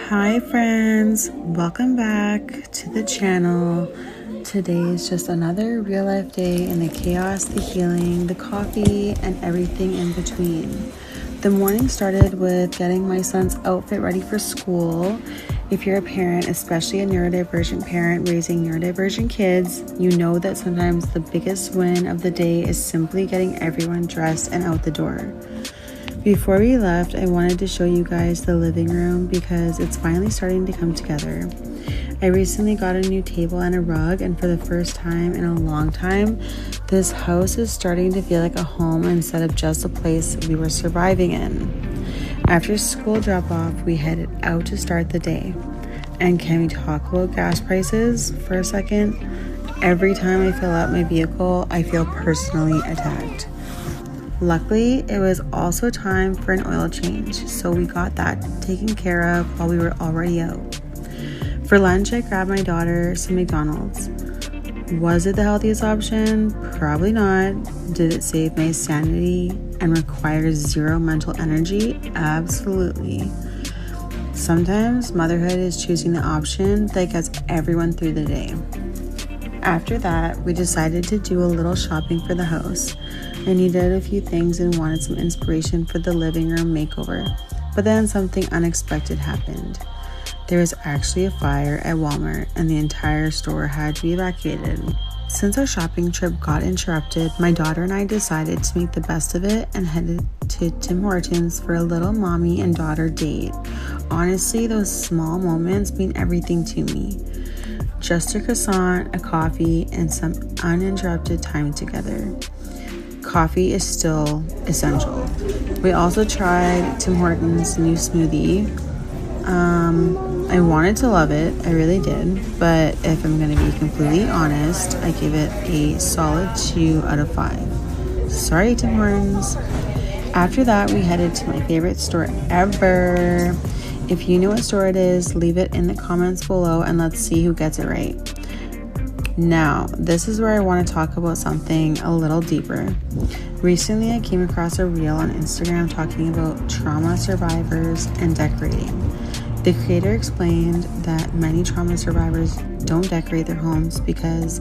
Hi friends, welcome back to the channel. Today is just another real life day in the chaos, the healing, the coffee, and everything in between. The morning started with getting my son's outfit ready for school. If you're a parent, especially a neurodivergent parent raising neurodivergent kids, you know that sometimes the biggest win of the day is simply getting everyone dressed and out the door. Before we left, I wanted to show you guys the living room because it's finally starting to come together. I recently got a new table and a rug, and for the first time in a long time, this house is starting to feel like a home instead of just a place we were surviving in. After school drop-off, we headed out to start the day. And can we talk about gas prices for a second? Every time I fill up my vehicle, I feel personally attacked. Luckily, it was also time for an oil change, so we got that taken care of while we were already out. For lunch, I grabbed my daughter some McDonald's. Was it the healthiest option? Probably not. Did it save my sanity and require zero mental energy? Absolutely. Sometimes motherhood is choosing the option that gets everyone through the day. After that, we decided to do a little shopping for the house. I needed a few things and wanted some inspiration for the living room makeover, but then something unexpected happened. There was actually a fire at Walmart and the entire store had to be evacuated. Since our shopping trip got interrupted, my daughter and I decided to make the best of it and headed to Tim Hortons for a little mommy and daughter date. Honestly, those small moments mean everything to me. Just a croissant, a coffee, and some uninterrupted time together. Coffee is still essential. We also tried Tim Hortons' new smoothie. I wanted to love it, I really did, but if I'm going to be completely honest, I give it a solid 2 out of 5. Sorry, Tim Hortons. After that, we headed to my favorite store ever. If you know what store it is, leave it in the comments below and let's see who gets it right. Now, this is where I want to talk about something a little deeper. Recently, I came across a reel on Instagram talking about trauma survivors and decorating. The creator explained that many trauma survivors don't decorate their homes because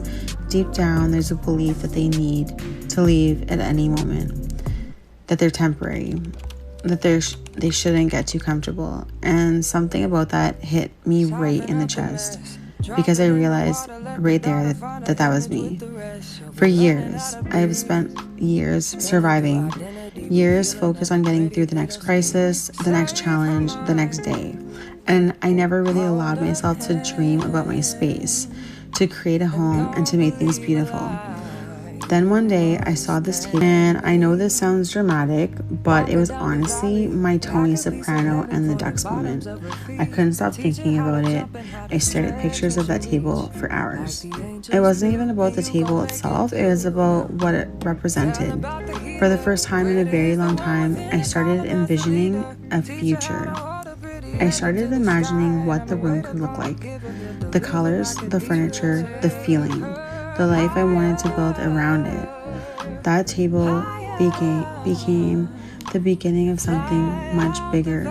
deep down there's a belief that they need to leave at any moment, that they're temporary, that they shouldn't get too comfortable. And something about that hit me right in the chest because I realized right there that was me. For years, I have spent years surviving, years focused on getting through the next crisis, the next challenge, the next day. And I never really allowed myself to dream about my space, to create a home and to make things beautiful. Then one day I saw this table, and I know this sounds dramatic, but it was honestly my Tony Soprano and the Ducks moment. I couldn't stop thinking about it. I stared at pictures of that table for hours. It wasn't even about the table itself, it was about what it represented. For the first time in a very long time, I started envisioning a future. I started imagining what the room could look like. The colors, the furniture, the feeling. The life I wanted to build around it. That table became the beginning of something much bigger.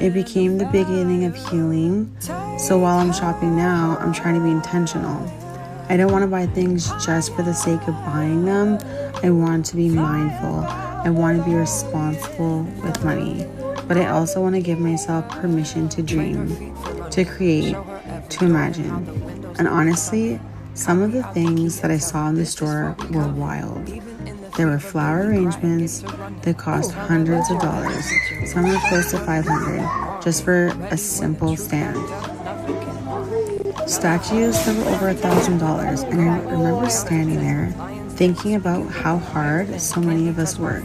It became the beginning of healing. So while I'm shopping now, I'm trying to be intentional. I don't want to buy things just for the sake of buying them. I want to be mindful. I want to be responsible with money. But I also want to give myself permission to dream, to create, to imagine. And honestly, some of the things that I saw in the store were wild. There were flower arrangements that cost hundreds of dollars. Some were close to $500 just for a simple stand. Statues that were over $1,000, and I remember standing there thinking about how hard so many of us work,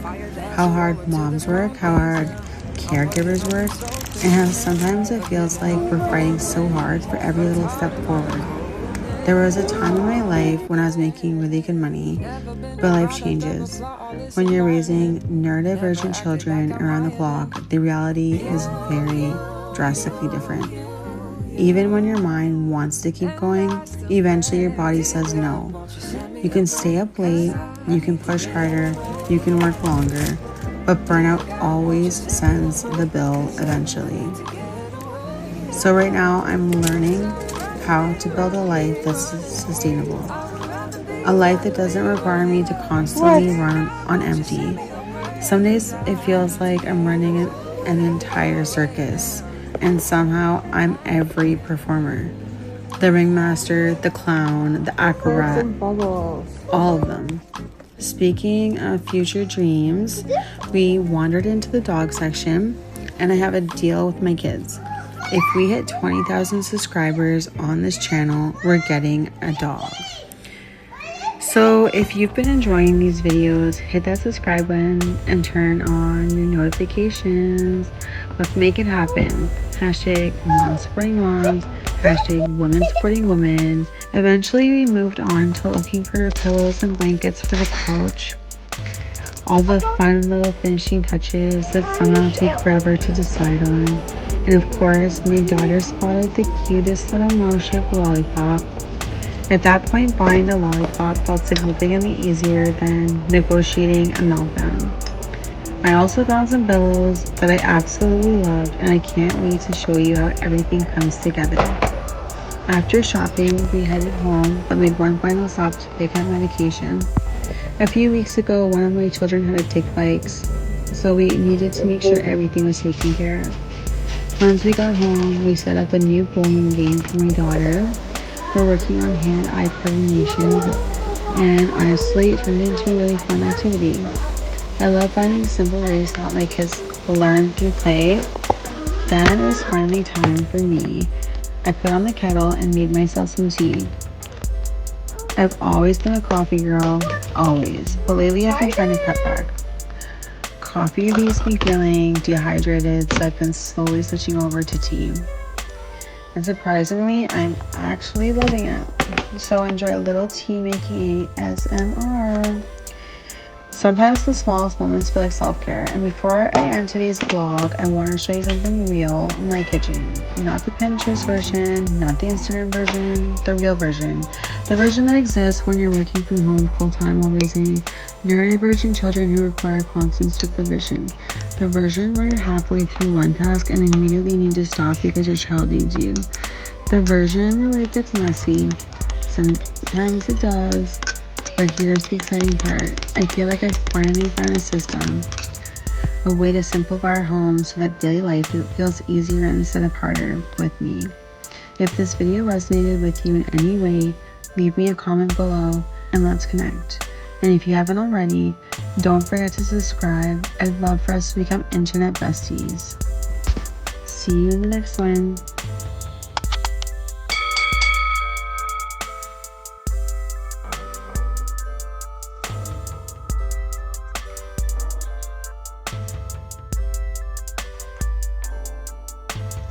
how hard moms work, how hard caregivers work, and how sometimes it feels like we're fighting so hard for every little step forward. There was a time in my life when I was making really good money, but life changes. When you're raising neurodivergent children around the clock, the reality is very drastically different. Even when your mind wants to keep going, eventually your body says no. You can stay up late, you can push harder, you can work longer, but burnout always sends the bill eventually. So right now I'm learning how to build a life that's sustainable. A life that doesn't require me to constantly run on empty. Some days it feels like I'm running an entire circus, and somehow I'm every performer. The ringmaster, the clown, the acrobat, all of them. Speaking of future dreams, we wandered into the dog section, and I have a deal with my kids. If we hit 20,000 subscribers on this channel, we're getting a dog. So if you've been enjoying these videos, hit that subscribe button and turn on your notifications. Let's make it happen. Hashtag mom supporting moms. Hashtag women supporting women. Eventually we moved on to looking for pillows and blankets for the couch. All the fun little finishing touches that somehow take forever to decide on. And of course, my daughter spotted the cutest little mouse-shaped lollipop. At that point, buying the lollipop felt significantly easier than negotiating a meltdown. I also found some pillows that I absolutely loved, and I can't wait to show you how everything comes together. After shopping, we headed home, but made one final stop to pick up medication. A few weeks ago, one of my children had to take bikes, so we needed to make sure everything was taken care of. Once we got home, we set up a new bowling game for my daughter. We're working on hand-eye coordination, and honestly, it turned into a really fun activity. I love finding simple ways to help my kids learn through play. Then it was finally time for me. I put on the kettle and made myself some tea. I've always been a coffee girl, always, but lately I've been trying to cut back. Coffee leaves me feeling dehydrated, so I've been slowly switching over to tea. And surprisingly, I'm actually loving it. So enjoy a little tea making ASMR. Sometimes the smallest moments feel like self-care. And before I end today's vlog, I want to show you something real in my kitchen. Not the Pinterest version, not the Instagram version, the real version. The version that exists when you're working from home full-time while raising neurodivergent children who require constant supervision. The version where you're halfway through one task and immediately need to stop because your child needs you. The version where it gets messy. Sometimes it does. But here's the exciting part. I feel like I finally found a system. A way to simplify our home so that daily life feels easier instead of harder with me. If this video resonated with you in any way, leave me a comment below and let's connect. And if you haven't already, don't forget to subscribe. I'd love for us to become internet besties. See you in the next one.